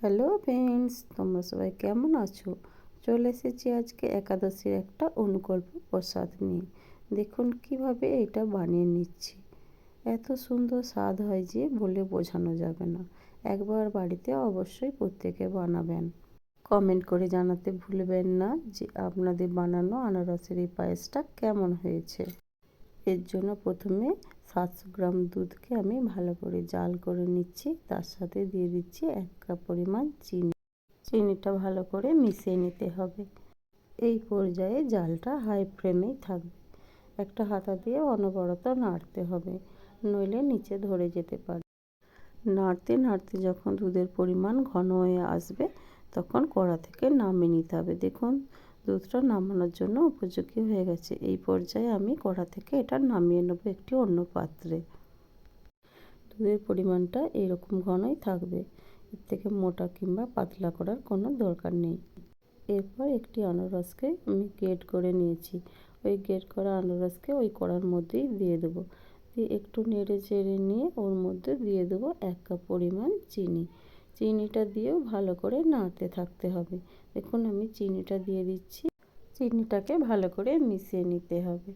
Hello friends, তোমরা সবাই কেমন আছো? চলে এসেছি আজকে একাদশীর একটা অনুকল্প প্রসাদ নিয়ে। দেখুন কিভাবে এটা বানিয়ে নিচ্ছি। এত সুন্দর স্বাদ হয় যে বলে বোঝানো যাবে না। একবার বাড়িতে অবশ্যই প্রত্যেকে বানাবেন। কমেন্ট করে জানাতে ভুলবেন না যে আপনাদের বানানো আনারসের এই পায়েসটা কেমন হয়েছে। এর জন্য প্রথমে 700 গ্রাম দুধকে আমি ভালো করে জাল করে নিচ্ছি। তার সাথে দিয়ে দিচ্ছি 1 কাপ পরিমাণ চিনি। চিনিটা ভালো করে মিশিয়ে নিতে হবে। এই পর্যায়ে জালটা হাই ফ্লেমেই থাকবে। একটা হাতা দিয়ে অনবরত নাড়তে হবে, নইলে নিচে ধরে যেতে পারে। নাড়তে নাড়তে যখন দুধের পরিমাণ ঘন হয়ে আসবে তখন কড়া থেকে নামিয়ে নিতে হবে। দেখুন দুধটা নামানোর জন্য উপযোগী হয়ে গেছে। এই পর্যায়ে আমি কড়া থেকে এটা নামিয়ে নেব একটি অন্য পাত্রে। দুধের পরিমাণটা এরকম ঘনই থাকবে, এর থেকে মোটা কিংবা পাতলা করার কোনো দরকার নেই। এরপর একটি আনারসকে আমি গ্রেট করে নিয়েছি। ওই গ্রেট করা আনারসকে ওই কড়ার মধ্যেই দিয়ে দেবো। দিয়ে একটু নেড়ে চেড়ে নিয়ে ওর মধ্যে দিয়ে দেবো 1 কাপ পরিমাণ চিনি। চিনিটা দিয়েও ভালো করে নাড়তে থাকতে হবে। দেখুন আমি চিনিটা দিয়ে দিচ্ছি। চিনিটাকে ভালো করে মিশিয়ে নিতে হবে।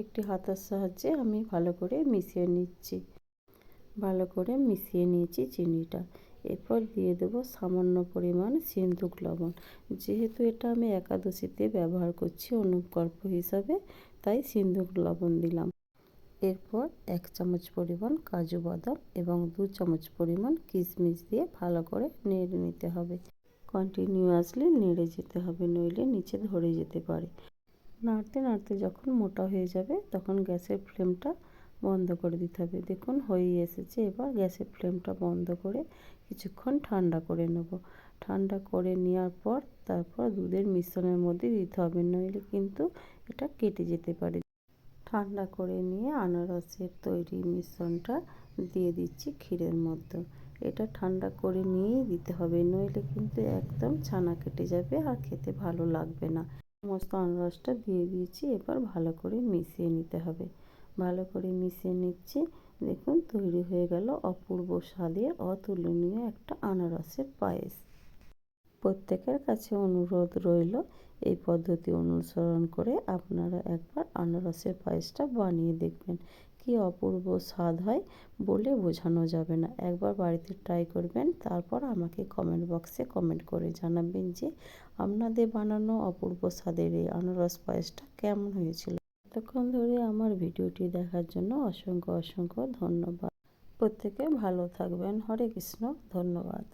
একটি হাতার সাহায্যে আমি ভালো করে মিশিয়ে নিচ্ছি। ভালো করে মিশিয়ে নিয়েছি চিনিটা। এরপর দিয়ে দেবো সামান্য পরিমাণ সিন্দুক লবণ। যেহেতু এটা আমি একাদশীতে ব্যবহার করছি অনুকল্প হিসাবে, তাই সিন্দুক লবণ দিলাম। এরপর 1 চামচ পরিমাণ কাজু বাদাম এবং 2 চামচ পরিমাণ কিশমিশ দিয়ে ভালো করে নেড়ে নিতে হবে। কন্টিনিউয়াসলি নেড়ে যেতে হবে, নইলে নিচে ধরে যেতে পারে। নাড়তে নাড়তে যখন মোটা হয়ে যাবে তখন গ্যাসের ফ্লেমটা বন্ধ করে দিতে হবে। দেখুন হয়ে এসেছে। এবার গ্যাসের ফ্লেমটা বন্ধ করে কিছুক্ষণ ঠান্ডা করে নেব। ঠান্ডা করে নেওয়ার পর তারপর দুধের মিশ্রণের মধ্যে দিতে হবে, নইলে কিন্তু এটা কেটে যেতে পারে। ঠান্ডা করে নিয়ে আনারসের তৈরি মিশ্রণটা দিয়ে দিচ্ছি ক্ষীরের মধ্যে। এটা ঠান্ডা করে নিয়েই দিতে হবে, নইলে কিন্তু একদম ছানা কেটে যাবে আর খেতে ভালো লাগবে না। সমস্ত আনারসটা দিয়ে দিয়েছি। এবার ভালো করে মিশিয়ে নিতে হবে। ভালো করে মিশিয়ে নিচ্ছি। দেখুন তৈরি হয়ে গেল অপূর্ব স্বাদের অতুলনীয় একটা আনারসের পায়েস। প্রত্যেকের কাছে অনুরোধ রইল এই পদ্ধতি অনুসরণ করে আপনারা একবার আনারসের পায়েসটা বানিয়ে দেখবেন। কি অপূর্ব স্বাদ হয় বলে বোঝানো যাবে না। একবার বাড়িতে ট্রাই করবেন, তারপর আমাকে কমেন্ট বক্সে কমেন্ট করে জানাবেন যে আপনাদের বানানো অপূর্ব স্বাদের এই আনারস পায়েসটা কেমন হয়েছিল। এতক্ষণ ধরে আমার ভিডিওটি দেখার জন্য অসংখ্য অসংখ্য ধন্যবাদ। প্রত্যেকে ভালো থাকবেন। হরে কৃষ্ণ। ধন্যবাদ।